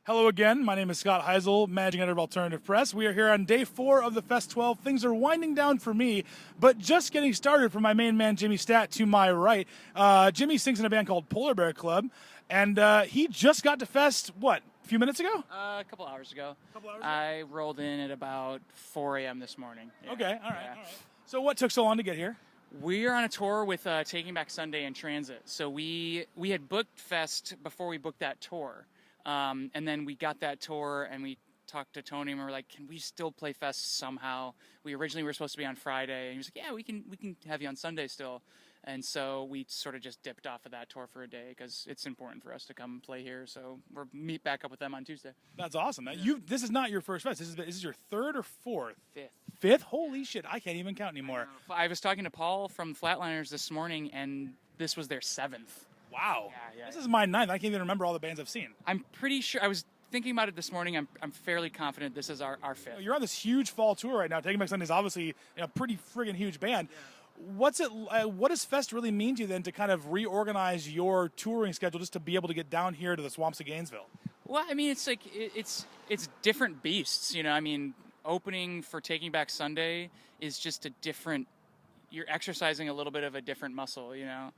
Hello again. My name is Scott Heisel, managing editor of Alternative Press. We are here on day 4 of the Fest 12. Things are winding down for me, but just getting started for my main man, Jimmy Stadt, to my right. Jimmy sings in a band called Polar Bear Club, and he just got to Fest, what, a few minutes ago? A couple hours ago. I rolled in at about 4 a.m. this morning. Yeah. Okay, all right. So what took so long to get here? We're on a tour with Taking Back Sunday in transit. So we had booked Fest before we booked that tour. And then we got that tour and we talked to Tony and we were like, can we still play Fest somehow? We originally were supposed to be on Friday. And he was like, yeah, we can have you on Sunday still. And so we sort of just dipped off of that tour for a day because it's important for us to come play here. So we'll meet back up with them on Tuesday. That's awesome. Yeah. This is not your first Fest. This is your third or fourth? Fifth. Fifth? Holy shit, I can't even count anymore. I was talking to Paul from Flatliners this morning and this was their 7th. Wow. Yeah. This is my 9th. I can't even remember all the bands I've seen. I'm pretty sure. I was thinking about it this morning. I'm fairly confident this is our 5th. You're on this huge fall tour right now. Taking Back Sunday is obviously a pretty friggin' huge band. Yeah. What does Fest really mean to you then to kind of reorganize your touring schedule just to be able to get down here to the swamps of Gainesville? Well, I mean, it's like it's different beasts, you know. I mean, opening for Taking Back Sunday is just a different. You're exercising a little bit of a different muscle, you know.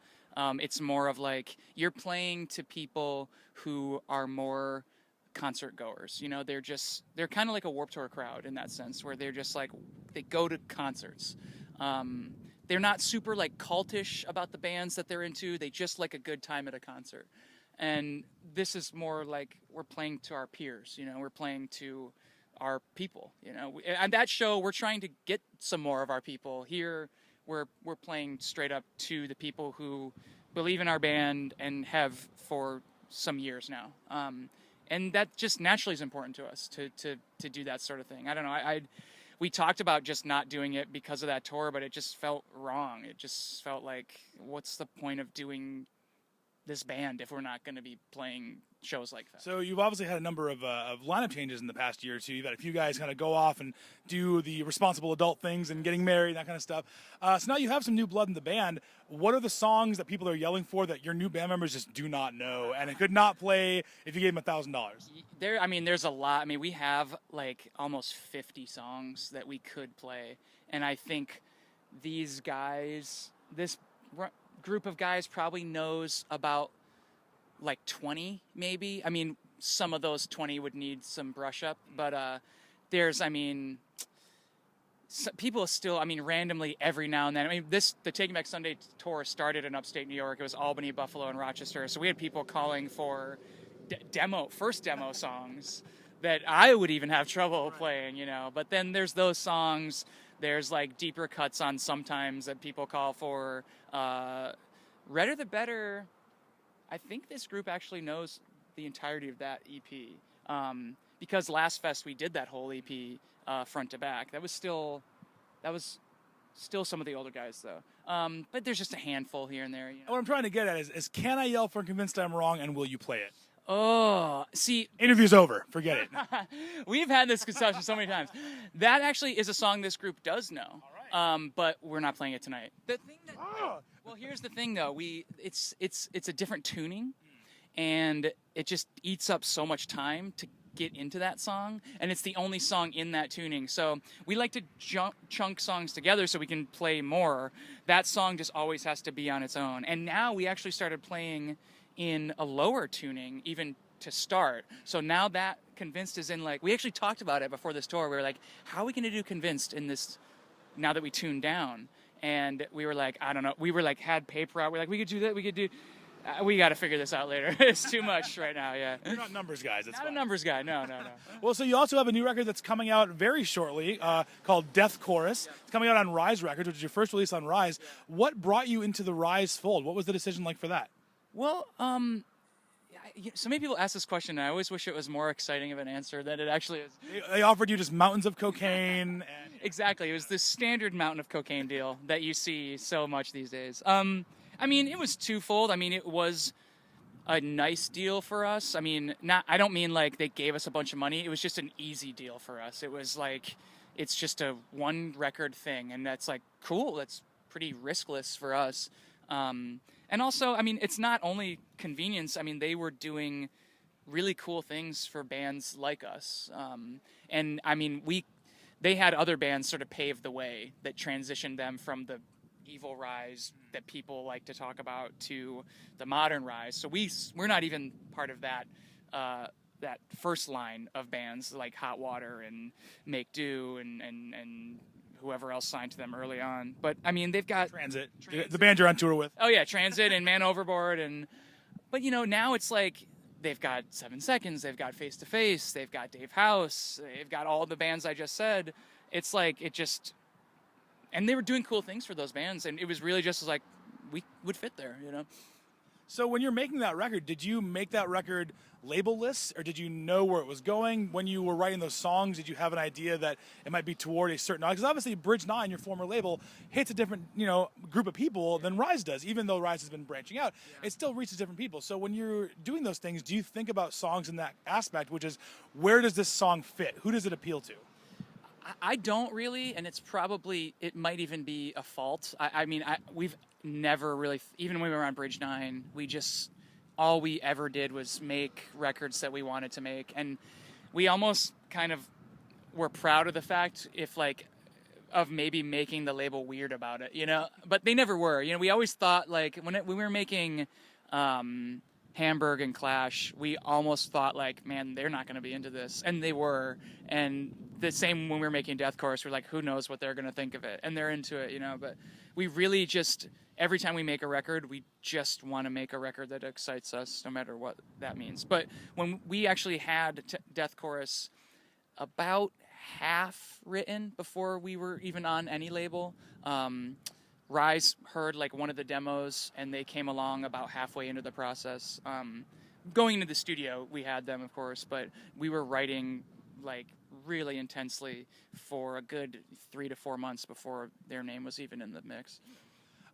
It's more of like you're playing to people who are more concert goers. You know, they're kind of like a Warped Tour crowd in that sense, where they're just like they go to concerts. They're not super like cultish about the bands that they're into. They just like a good time at a concert. And this is more like we're playing to our peers. You know, we're playing to our people. You know, and that show we're trying to get some more of our people here. We're playing straight up to the people who believe in our band and have for some years now, and that just naturally is important to us to do that sort of thing. I don't know. We talked about just not doing it because of that tour, but it just felt wrong. It just felt like, what's the point of doing this band if we're not going to be playing shows like that? So you've obviously had a number of lineup changes in the past year or two. You've had a few guys kind of go off and do the responsible adult things and getting married, that kind of stuff. So now you have some new blood in the band. What are the songs that people are yelling for that your new band members just do not know and it could not play if you gave them $1,000? There's a lot. I mean, we have like almost 50 songs that we could play. And I think these guys, this group of guys probably knows about like 20 maybe. I mean, some of those 20 would need some brush up, but people still, randomly every now and then. The Taking Back Sunday tour started in upstate New York. It was Albany, Buffalo, and Rochester. So we had people calling for first demo songs that I would even have trouble playing, you know. But then there's those songs. There's like deeper cuts on sometimes that people call for. Redder the Better. I think this group actually knows the entirety of that EP. Because last Fest we did that whole EP front to back. That was still some of the older guys though. But there's just a handful here and there. You know? What I'm trying to get at is can I yell for Convinced I'm Wrong and will you play it? Oh, see. Interview's over. Forget it. We've had this discussion so many times. That actually is a song this group does know. All right. But we're not playing it tonight. Well, here's the thing though. It's a different tuning, and it just eats up so much time to get into that song, and it's the only song in that tuning. So we like to chunk songs together so we can play more. That song just always has to be on its own. And now we actually started playing in a lower tuning even to start. So now that Convinced is in, like, we actually talked about it before this tour. We were like, how are we going to do Convinced in this now that we tuned down? And we were like, I don't know. We were like, had paper out. We're like, we could do that. We could do. We got to figure this out later. It's too much right now. Yeah. You're not numbers guys. It's not a numbers guy. No. Well, so you also have a new record that's coming out very shortly called Death Chorus. Yeah. It's coming out on Rise Records, which is your first release on Rise. Yeah. What brought you into the Rise fold? What was the decision like for that? Well, so many people ask this question, and I always wish it was more exciting of an answer than it actually is. They offered you just mountains of cocaine. Exactly. It was this standard mountain of cocaine deal that you see so much these days. It was twofold. It was a nice deal for us. I don't mean like they gave us a bunch of money. It was just an easy deal for us. It was like, it's just a one record thing, and that's like, cool. That's pretty riskless for us. And also, I mean, it's not only convenience. I mean, they were doing really cool things for bands like us. And I mean, they had other bands sort of pave the way that transitioned them from the evil rise that people like to talk about to the modern rise. So we're not even part of that that first line of bands like Hot Water and Make Do and whoever else signed to them early on. But I mean, they've got Transit. The band you're on tour with. Oh yeah, Transit and Man Overboard, but you know, now it's like they've got 7 Seconds, they've got Face to Face, they've got Dave House, they've got all the bands I just said. It's like and they were doing cool things for those bands, and it was really just like we would fit there, you know. So when you're making that record, did you make that record label-less, or did you know where it was going? When you were writing those songs, did you have an idea that it might be toward a certain audience? Because obviously Bridge 9, your former label, hits a different, group of people than Rise does. Even though Rise has been branching out, it still reaches different people. So when you're doing those things, do you think about songs in that aspect, which is where does this song fit? Who does it appeal to? I don't really, and it might even be a fault. I mean, we've never really, even when we were on Bridge 9, all we ever did was make records that we wanted to make. And we almost kind of were proud of the fact of maybe making the label weird about it, you know, but they never were. You know, we always thought like when we were making Hamburg and Clash, we almost thought like, man, they're not going to be into this. And they were. And the same when we were making Deathcore, we're like, who knows what they're going to think of it. And they're into it, you know, but we really every time we make a record, we just want to make a record that excites us, no matter what that means. But when we actually had Death Chorus about half written before we were even on any label, Rise heard like one of the demos, and they came along about halfway into the process. Going into the studio, we had them, of course, but we were writing like really intensely for a good 3 to 4 months before their name was even in the mix.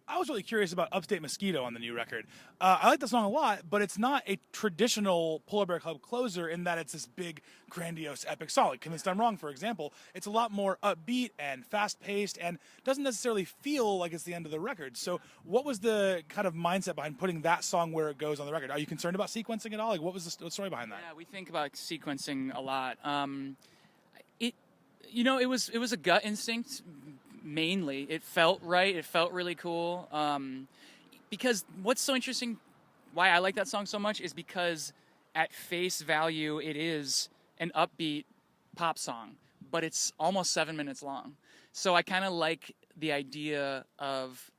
I was really curious about Upstate Mosquito on the new record. I like the song a lot, but it's not a traditional Polar Bear Club closer in that it's this big, grandiose, epic song. Like Convinced I'm Wrong, for example. It's a lot more upbeat and fast-paced and doesn't necessarily feel like it's the end of the record. So what was the kind of mindset behind putting that song where it goes on the record? Are you concerned about sequencing at all? Like, what was the story behind that? Yeah, we think about sequencing a lot. It was a gut instinct. Mainly, it felt right. It felt really cool. Because what's so interesting, why I like that song so much, is because at face value, it is an upbeat pop song, but it's almost 7 minutes long. So I kind of like the idea of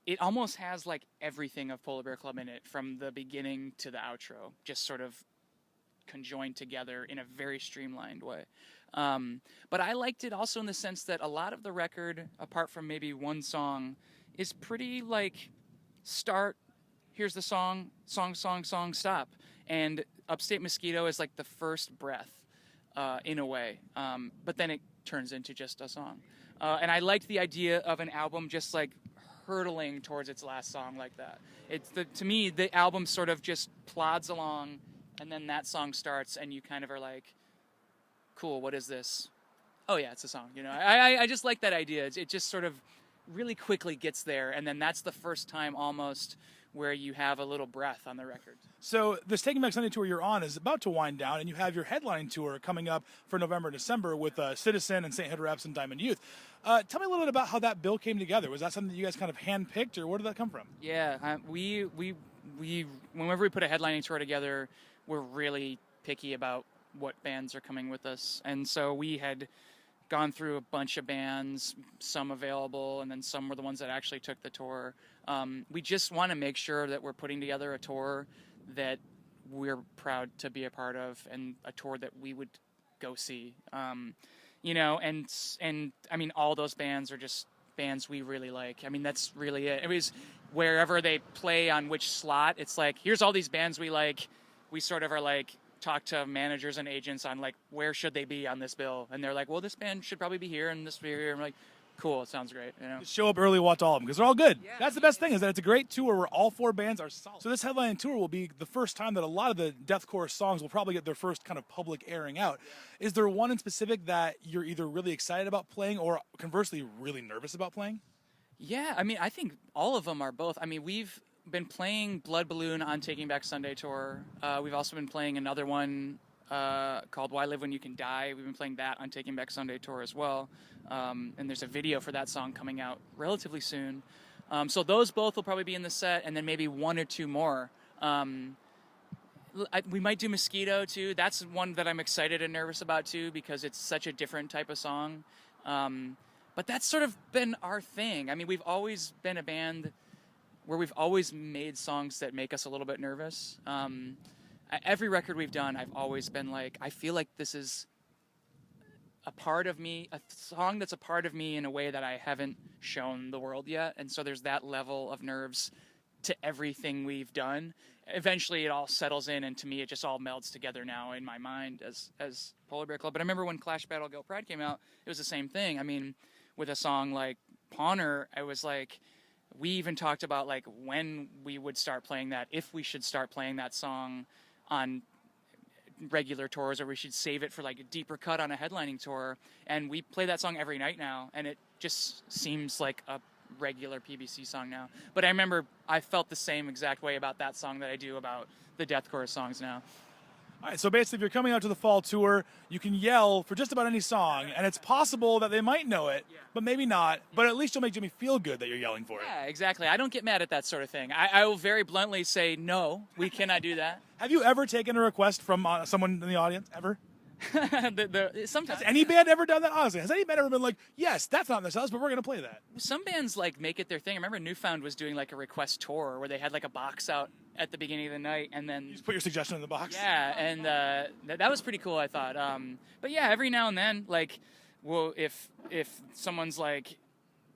it almost has like everything of Polar Bear Club in it, from the beginning to the outro, just sort of conjoined together in a very streamlined way. But I liked it also in the sense that a lot of the record, apart from maybe one song, is pretty like start, here's the song, stop. And Upstate Mosquito is like the first breath in a way. But then it turns into just a song. And I liked the idea of an album just like hurtling towards its last song like that. To me, the album sort of just plods along, and then that song starts, and you kind of are like, cool, what is this? Oh yeah, it's a song. You know, I just like that idea. It just sort of really quickly gets there, and then that's the first time almost where you have a little breath on the record. So this Taking Back Sunday tour you're on is about to wind down, and you have your headlining tour coming up for November and December with Citizen and St. Hood Reps and Diamond Youth. Tell me a little bit about how that bill came together. Was that something that you guys kind of handpicked, or where did that come from? Yeah, we whenever we put a headlining tour together, we're really picky about what bands are coming with us. And so we had gone through a bunch of bands, some available, and then some were the ones that actually took the tour. We just want to make sure that we're putting together a tour that we're proud to be a part of, and a tour that we would go see. And I mean, all those bands are just bands we really like. I mean, that's really it. It was wherever they play on which slot, it's like, here's all these bands we like. We sort of are like, talk to managers and agents on like, where should they be on this bill? And they're like, well, this band should probably be here and this be here. I'm like, cool, it sounds great. You know, just show up early, watch all of them, because they're all good. Yeah, that's the best thing, is that it's a great tour where all 4 bands are solid. So this headlining tour will be the first time that a lot of the Deathcore songs will probably get their first kind of public airing out. Yeah. Is there one in specific that you're either really excited about playing, or conversely really nervous about playing? Yeah, I mean, I think all of them are both. I mean, we've been playing Blood Balloon on Taking Back Sunday tour. We've also been playing another one called Why Live When You Can Die. We've been playing that on Taking Back Sunday tour as well. And there's a video for that song coming out relatively soon. So those both will probably be in the set, and then maybe one or two more. We might do Mosquito too. That's one that I'm excited and nervous about too, because it's such a different type of song. But that's sort of been our thing. I mean, we've always been a band where we've always made songs that make us a little bit nervous. Every record we've done, I've always been like, I feel like this is a part of me, a song that's a part of me in a way that I haven't shown the world yet. And so there's that level of nerves to everything we've done. Eventually it all settles in, and to me it just all melds together now in my mind as Polar Bear Club. But I remember when Clash Battle Go Pride came out, it was the same thing. I mean, with a song like Pawner, I was like, we even talked about like when we would start playing that, if we should start playing that song on regular tours, or we should save it for like a deeper cut on a headlining tour. And we play that song every night now, and it just seems like a regular PBC song now. But I remember I felt the same exact way about that song that I do about the Deathcore songs now. All right, so basically, if you're coming out to the fall tour, you can yell for just about any song, and it's possible that they might know it, but maybe not. But at least you'll make Jimmy feel good that you're yelling for it. Yeah, exactly. I don't get mad at that sort of thing. I will very bluntly say, no, we cannot do that. Have you ever taken a request from someone in the audience, ever? Sometimes. Has any band ever done that? Honestly, has any band ever been like, yes, that's not in the house, but we're going to play that? Some bands like make it their thing. I remember Newfound was doing like a request tour where they had like a box out at the beginning of the night, and then You just put your suggestion in the box. yeah, and that was pretty cool, I thought. But yeah, every now and then, like, well, if someone's like,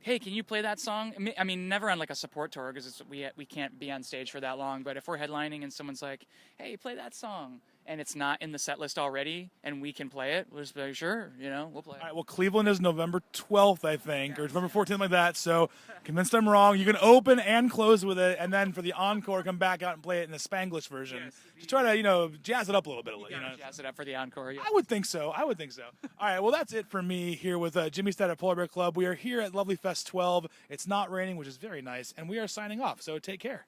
hey, can you play that song? I mean, never on like a support tour, because we can't be on stage for that long. But if we're headlining and someone's like, hey, play that song, and it's not in the set list already, and we can play it, we'll just be like, sure, we'll play it. All right, well, Cleveland is November 12th, I think, or November 14th, like that. So, convinced I'm wrong. You can open and close with it, and then for the encore, come back out and play it in the Spanglish version. Yes. Just try to, jazz it up a little bit. Jazz it up for the encore. Yeah. I would think so. All right, well, that's it for me here with Jimmy Stadt at Polar Bear Club. We are here at Lovely Fest 12. It's not raining, which is very nice, and we are signing off, so take care.